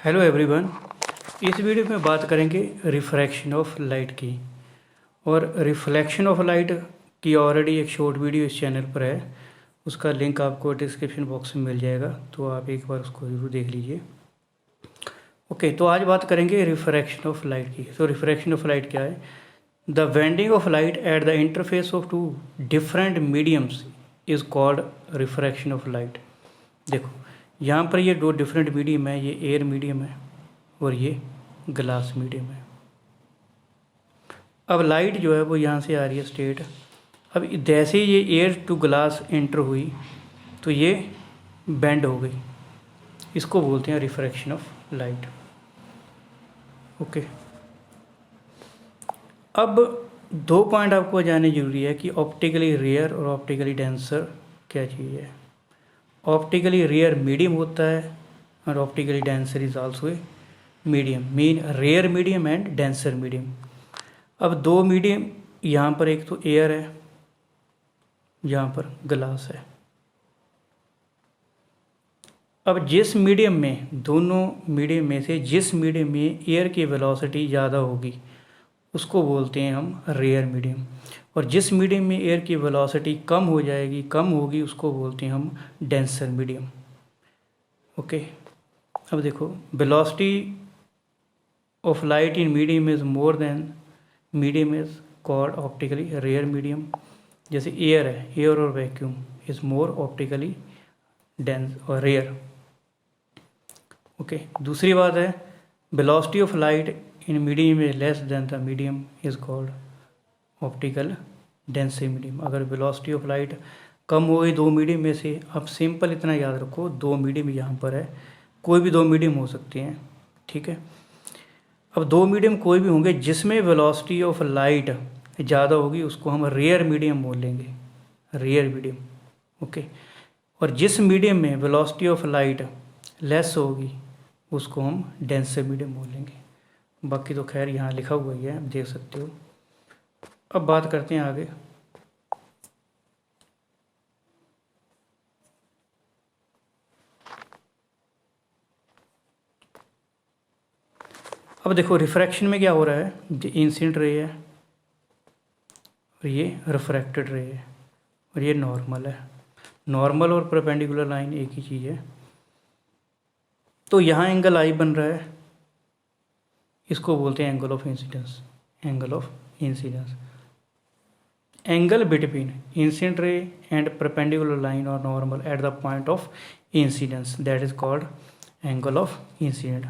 Hello everyone. इस video में बात करेंगे रिफ्रैक्शन ऑफ लाइट की। और रिफ्लेक्शन ऑफ लाइट की ऑलरेडी एक शॉर्ट वीडियो इस चैनल पर है, उसका लिंक आपको डिस्क्रिप्शन बॉक्स में मिल जाएगा, तो आप एक बार उसको ज़रूर देख लीजिए। ओके, तो आज बात करेंगे रिफ्रैक्शन ऑफ लाइट की। तो रिफ्रैक्शन ऑफ लाइट क्या है? The bending of light at the interface of two different mediums is called refraction of light. देखो, यहाँ पर ये दो डिफरेंट मीडियम है, ये एयर मीडियम है और ये ग्लास मीडियम है। अब लाइट जो है वो यहाँ से आ रही है स्ट्रेट। अब जैसे ही ये एयर टू ग्लास एंटर हुई तो ये बेंड हो गई, इसको बोलते हैं रिफ्रैक्शन ऑफ लाइट। ओके, अब दो पॉइंट आपको जानने जरूरी है कि ऑप्टिकली रेयर और ऑप्टिकली डेंसर क्या चीज़ है। ऑप्टिकली रेयर मीडियम होता है और optically denser is also a medium, mean rare medium and denser medium. अब दो मीडियम, यहाँ पर एक तो एयर है, यहाँ पर ग्लास है। अब जिस मीडियम में, दोनों मीडियम में से जिस मीडियम में एयर की वेलोसिटी ज़्यादा होगी उसको बोलते हैं हम रेयर मीडियम, और जिस मीडियम में एयर की वेलोसिटी कम हो जाएगी, कम होगी, उसको बोलते हैं हम डेंसर मीडियम। ओके, अब देखो, velocity of light in medium is more than medium is called optically rare medium. जैसे एयर है, एयर और vacuum is more optically dense और रेयर। ओके, दूसरी बात है, velocity of light in medium is less than the medium is called optical denser medium. अगर velocity of light कम हो गई दो मीडियम में से, अब सिंपल इतना याद रखो, दो मीडियम यहाँ पर है, कोई भी दो मीडियम हो सकते हैं, ठीक है। अब दो मीडियम कोई भी होंगे जिसमें वेलोसिटी ऑफ लाइट ज़्यादा होगी उसको हम रेयर मीडियम बोलेंगे, रेयर मीडियम। ओके, और जिस मीडियम में वेलोसिटी ऑफ लाइट लेस होगी उसको हम डेंसर मीडियम बोलेंगे। बाकी तो खैर यहाँ लिखा हुआ ही है, आप देख सकते हो। अब बात करते हैं आगे। अब देखो, रिफ्रैक्शन में क्या हो रहा है, जो इंसिडेंट रे है और ये रिफ्रैक्टेड रे है और ये नॉर्मल है। नॉर्मल और परपेंडिकुलर लाइन एक ही चीज़ है। तो यहाँ एंगल आई बन रहा है, इसको बोलते हैं angle of incidence. Angle of incidence, angle between incident ray and perpendicular line और normal at the point of incidence, that is called angle of incident.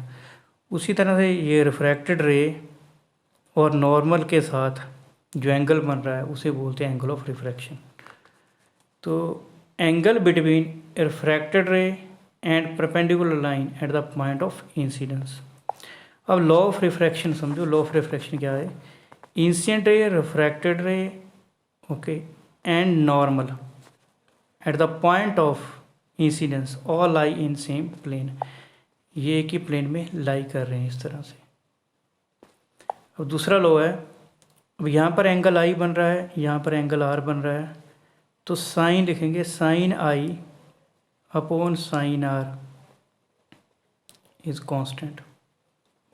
उसी तरह से ये रिफ्रैक्टेड रे और नॉर्मल के साथ जो एंगल बन रहा है उसे बोलते हैं एंगल ऑफ रिफ्रैक्शन। तो angle between refracted ray and perpendicular line at the point of incidence. अब लॉ ऑफ रिफ्रैक्शन समझो। लॉ ऑफ रिफ्रैक्शन क्या है? Incident ray, refracted ray, okay, and normal at the point of incidence all lie in same plane. ये एक ही plane में लाई कर रहे हैं इस तरह से। अब दूसरा लॉ है, अब यहाँ पर एंगल आई बन रहा है, यहाँ पर एंगल आर बन रहा है, तो साइन लिखेंगे, sine i upon sine r is constant.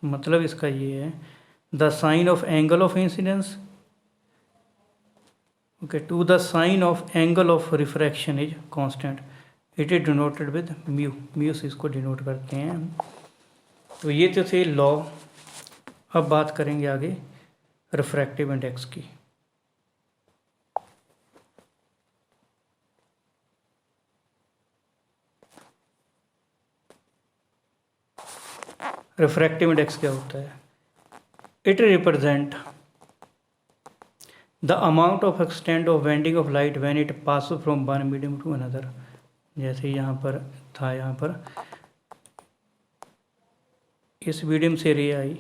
मतलब इसका ये है, the sine of angle of incidence, okay, to the sine of angle of refraction is constant. It is denoted with mu. Mu से इसको डिनोट करते हैं। तो ये तो थे लॉ। अब बात करेंगे आगे रिफ्रैक्टिव इंडेक्स की। रिफ्रैक्टिव इंडेक्स क्या होता है? It represent the amount of extent of bending of light when it pass from one medium to another. जैसे यहाँ पर था, यहाँ पर इस मीडियम से रे आई,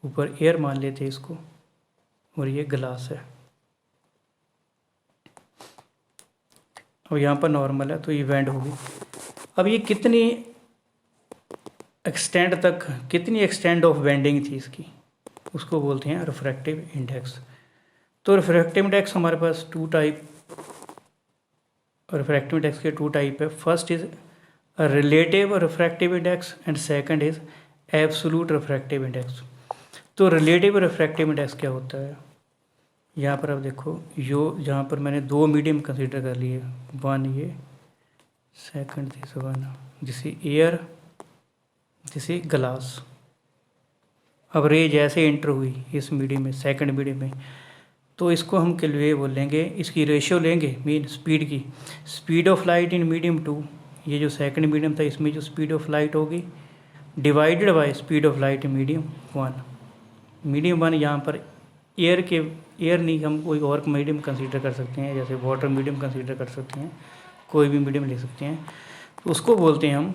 ऊपर एयर मान लेते इसको, और ये ग्लास है, और यहाँ पर नॉर्मल है, तो ये बेंड होगी। अब ये कितनी एक्सटेंड तक, कितनी एक्सटेंड ऑफ बेंडिंग थी इसकी, उसको बोलते हैं रिफ्रैक्टिव इंडेक्स। तो रिफ्रैक्टिव इंडेक्स हमारे पास टू टाइप, रिफ्रैक्टिव इंडेक्स के टू टाइप है। First is relative refractive index and second is absolute refractive index. तो रिलेटिव रिफ्रैक्टिव इंडेक्स क्या होता है, यहाँ पर आप देखो, जहाँ पर मैंने दो मीडियम कंसीडर कर लिए, वन ये, सेकंड दिस वन, जिसे एयर, जिसे ग्लास। अब रे जैसे एंटर हुई इस मीडियम में, सेकंड मीडियम में, तो इसको हम ये बोलेंगे, इसकी रेशियो लेंगे मीन स्पीड की, speed of light in medium 2, ये जो सेकंड मीडियम था इसमें जो स्पीड ऑफ लाइट होगी divided by speed of light in medium 1। Medium 1 यहाँ पर एयर नहीं, हम कोई और मीडियम कंसीडर कर सकते हैं, जैसे वाटर मीडियम कंसीडर कर सकते हैं, कोई भी मीडियम ले सकते हैं, तो उसको बोलते हैं हम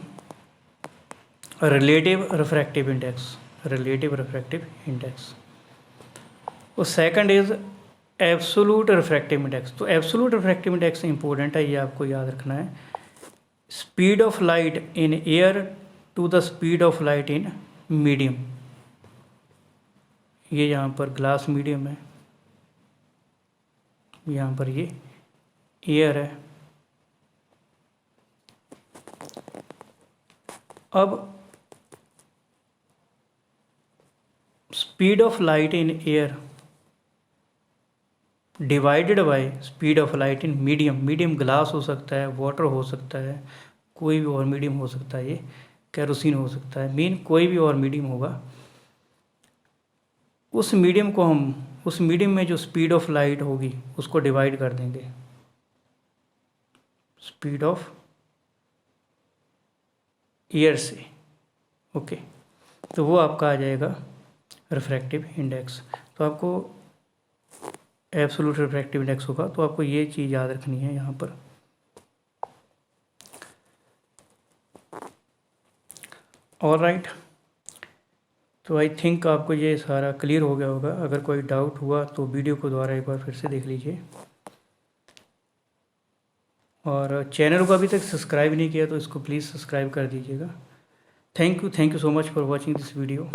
relative refractive index, relative refractive index. और second is absolute refractive index. तो एब्सोल्यूट रिफ्रैक्टिव इंडेक्स इंपॉर्टेंट है, ये आपको याद रखना है, speed of light in air to the speed of light in medium. ये यहाँ पर ग्लास मीडियम है, यहाँ पर ये एयर है। अब speed of light in air divided by speed of light in medium, medium glass हो सकता है, वाटर हो सकता है, कोई भी और मीडियम हो सकता है, ये केरोसिन हो सकता है, मीन कोई भी और मीडियम होगा, उस मीडियम को हम, उस मीडियम में जो स्पीड ऑफ लाइट होगी उसको डिवाइड कर देंगे स्पीड ऑफ एयर से। ओके, तो वो आपका आ जाएगा रिफ्रैक्टिव इंडेक्स। तो आपको एब्सोल्यूट रिफ्रैक्टिव इंडेक्स होगा, तो आपको ये चीज़ याद रखनी है यहाँ पर। ऑलराइट, तो आई थिंक आपको ये सारा क्लियर हो गया होगा। अगर कोई डाउट हुआ तो वीडियो को दोबारा एक बार फिर से देख लीजिए, और चैनल को अभी तक सब्सक्राइब नहीं किया तो इसको प्लीज़ सब्सक्राइब कर दीजिएगा। Thank you so much for watching this video.